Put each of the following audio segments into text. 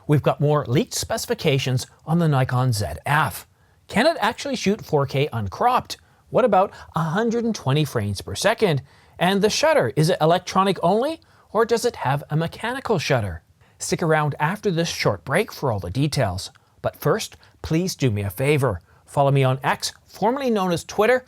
We've got more leaked specifications on the Nikon ZF. Can it actually shoot 4K uncropped? What about 120 frames per second? And the shutter, is it electronic only, or does it have a mechanical shutter? Stick around after this short break for all the details. But first, please do me a favor. Follow me on X, formerly known as Twitter,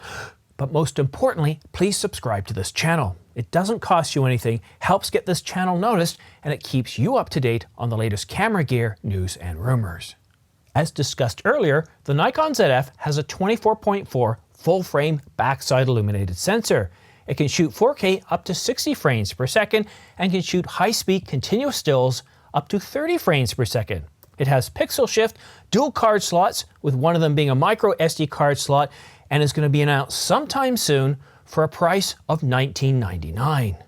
but most importantly, please subscribe to this channel. It doesn't cost you anything, helps get this channel noticed, and it keeps you up to date on the latest camera gear, news, and rumors. As discussed earlier, the Nikon ZF has a 24.4 full-frame backside illuminated sensor. It can shoot 4K up to 60 frames per second and can shoot high-speed continuous stills up to 30 frames per second. It has pixel shift, dual card slots, with one of them being a micro SD card slot, and is going to be announced sometime soon for a price of $19.99.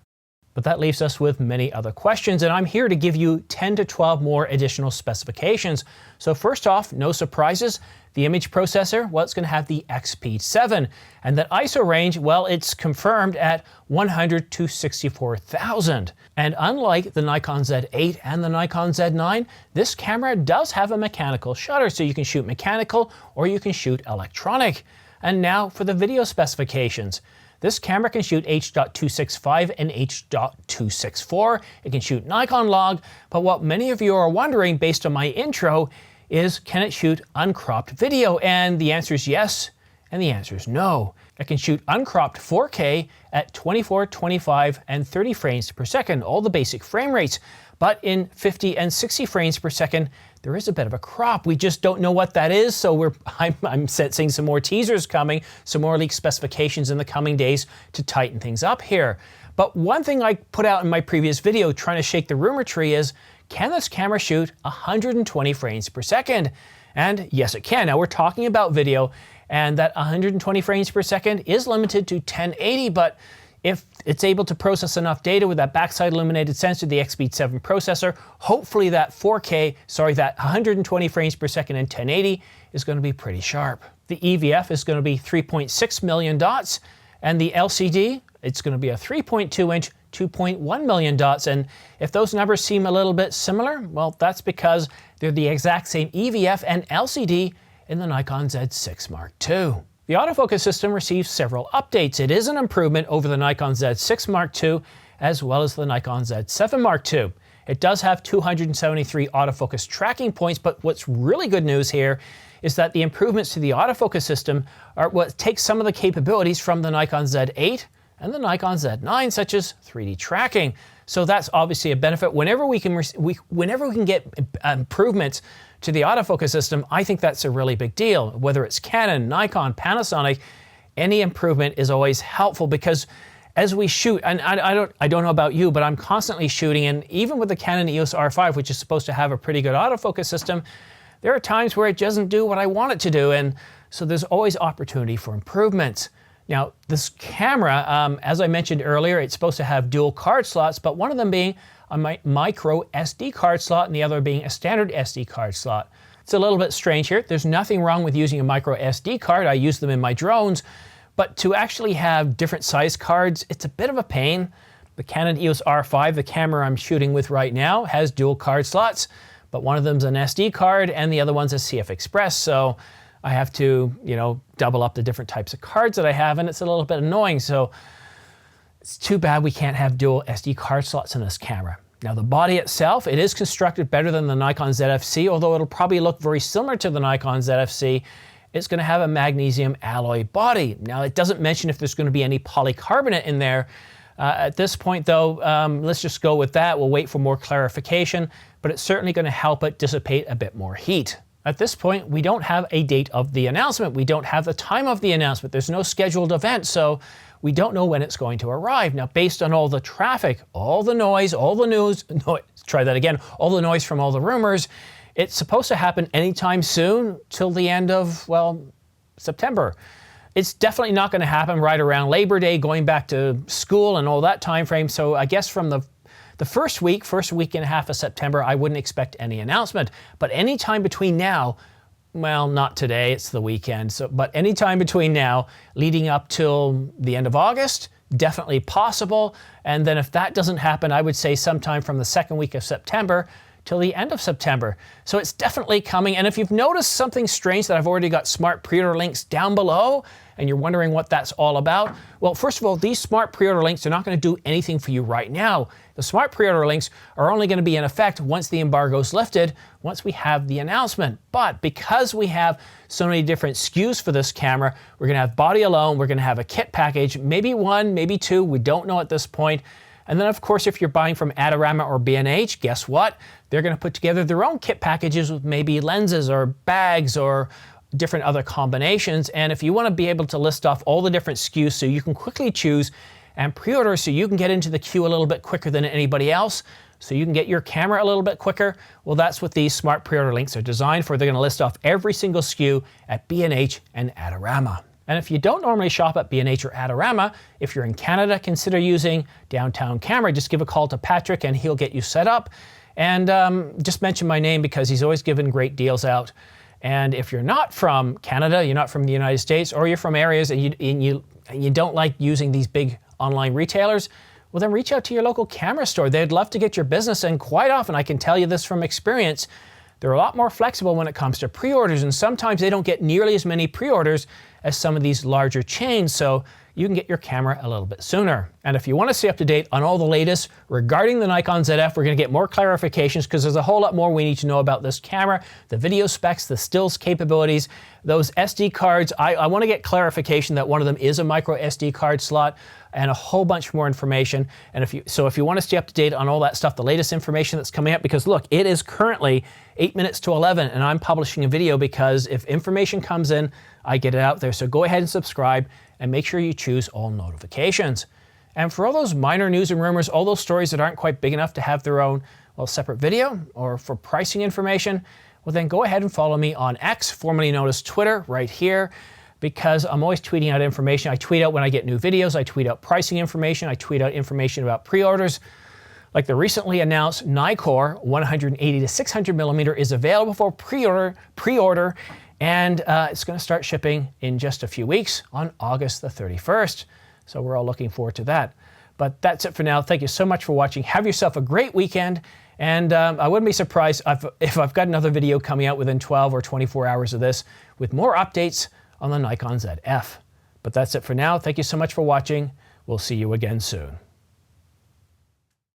But that leaves us with many other questions, and I'm here to give you 10 to 12 more additional specifications. So first off, no surprises. The image processor, well, it's going to have the XP7. And that ISO range, well, it's confirmed at 100 to 64,000. And unlike the Nikon Z8 and the Nikon Z9, this camera does have a mechanical shutter, so you can shoot mechanical or you can shoot electronic. And now for the video specifications. This camera can shoot H.265 and H.264. It can shoot Nikon log, but what many of you are wondering based on my intro is, can it shoot uncropped video? And the answer is yes, and the answer is no. It can shoot uncropped 4K at 24, 25, and 30 frames per second, all the basic frame rates. But in 50 and 60 frames per second, there is a bit of a crop. We just don't know what that is, so I'm sensing some more teasers coming, some more leaked specifications in the coming days to tighten things up here. But one thing I put out in my previous video trying to shake the rumor tree is, can this camera shoot 120 frames per second? And yes, it can. Now we're talking about video, and that 120 frames per second is limited to 1080, but if it's able to process enough data with that backside illuminated sensor, the XP7 processor, hopefully that 120 frames per second in 1080 is going to be pretty sharp. The EVF is going to be 3.6 million dots, and the LCD, it's going to be a 3.2-inch, 2.1 million dots. And if those numbers seem a little bit similar, well, that's because they're the exact same EVF and LCD in the Nikon Z6 Mark II. The autofocus system receives several updates. It is an improvement over the Nikon Z6 Mark II as well as the Nikon Z7 Mark II. It does have 273 autofocus tracking points, but what's really good news here is that the improvements to the autofocus system are what takes some of the capabilities from the Nikon Z8 and the Nikon Z9, such as 3D tracking. So that's obviously a benefit. Whenever we can get improvements to the autofocus system, I think that's a really big deal. Whether it's Canon, Nikon, Panasonic, any improvement is always helpful, because as we shoot, and I don't know about you, but I'm constantly shooting, and even with the Canon EOS R5, which is supposed to have a pretty good autofocus system, there are times where it doesn't do what I want it to do, and so there's always opportunity for improvements. Now, this camera, as I mentioned earlier, it's supposed to have dual card slots, but one of them being a micro SD card slot and the other being a standard SD card slot. It's a little bit strange here. There's nothing wrong with using a micro SD card. I use them in my drones, but to actually have different size cards, it's a bit of a pain. The Canon EOS R5, the camera I'm shooting with right now, has dual card slots, but one of them's an SD card and the other one's a CF Express, so I have to, double up the different types of cards that I have, and it's a little bit annoying. So it's too bad we can't have dual SD card slots in this camera. Now the body itself, it is constructed better than the Nikon ZFC, although it'll probably look very similar to the Nikon ZFC. It's going to have a magnesium alloy body. Now it doesn't mention if there's going to be any polycarbonate in there. At this point though, let's just go with that. We'll wait for more clarification, but it's certainly going to help it dissipate a bit more heat. At this point, we don't have a date of the announcement. We don't have the time of the announcement. There's no scheduled event, so we don't know when it's going to arrive. Now, based on all the traffic, all the noise, all the news, try that again, all the noise from all the rumors, it's supposed to happen anytime soon till the end of, well, September. It's definitely not going to happen right around Labor Day, going back to school and all that time frame. So I guess from the first week and a half of September, I wouldn't expect any announcement. But any time between now, well, not today, it's the weekend, but any time between now, leading up till the end of August, definitely possible. And then if that doesn't happen, I would say sometime from the second week of September till the end of September. So it's definitely coming. And if you've noticed something strange, that I've already got smart pre-order links down below, and you're wondering what that's all about, well, first of all, these smart pre-order links are not going to do anything for you right now. The smart pre-order links are only going to be in effect once the embargo is lifted, once we have the announcement. But because we have so many different SKUs for this camera, we're going to have body alone, we're going to have a kit package, maybe one, maybe two, we don't know at this point. And then, of course, if you're buying from Adorama or B&H, guess what? They're going to put together their own kit packages with maybe lenses or bags or different other combinations. And if you want to be able to list off all the different SKUs so you can quickly choose and pre-order, so you can get into the queue a little bit quicker than anybody else, so you can get your camera a little bit quicker, well, that's what these smart pre-order links are designed for. They're going to list off every single SKU at B&H and Adorama. And if you don't normally shop at B&H or Adorama, if you're in Canada, consider using Downtown Camera. Just give a call to Patrick and he'll get you set up. And just mention my name because he's always giving great deals out. And if you're not from Canada, you're not from the United States, or you're from areas and you don't like using these big online retailers, well, then reach out to your local camera store. They'd love to get your business, and quite often, I can tell you this from experience, they're a lot more flexible when it comes to pre-orders, and sometimes they don't get nearly as many pre-orders as some of these larger chains, so you can get your camera a little bit sooner. And if you want to stay up to date on all the latest regarding the Nikon ZF, we're going to get more clarifications because there's a whole lot more we need to know about this camera, the video specs, the stills capabilities, those SD cards. I want to get clarification that one of them is a micro SD card slot, and a whole bunch more information. And if you want to stay up to date on all that stuff, the latest information that's coming up, because look, it is currently 8 minutes to 11 and I'm publishing a video because if information comes in, I get it out there. So go ahead and subscribe and make sure you choose all notifications. And for all those minor news and rumors, all those stories that aren't quite big enough to have their own, well, separate video, or for pricing information, well, then go ahead and follow me on X, formerly known as Twitter, right here, because I'm always tweeting out information. I tweet out when I get new videos, I tweet out pricing information, I tweet out information about pre-orders. Like the recently announced Nikon 180 to 600 millimeter is available for pre-order, and it's going to start shipping in just a few weeks on August the 31st. So we're all looking forward to that. But that's it for now. Thank you so much for watching. Have yourself a great weekend. And I wouldn't be surprised if I've got another video coming out within 12 or 24 hours of this with more updates on the Nikon ZF. But that's it for now. Thank you so much for watching. We'll see you again soon.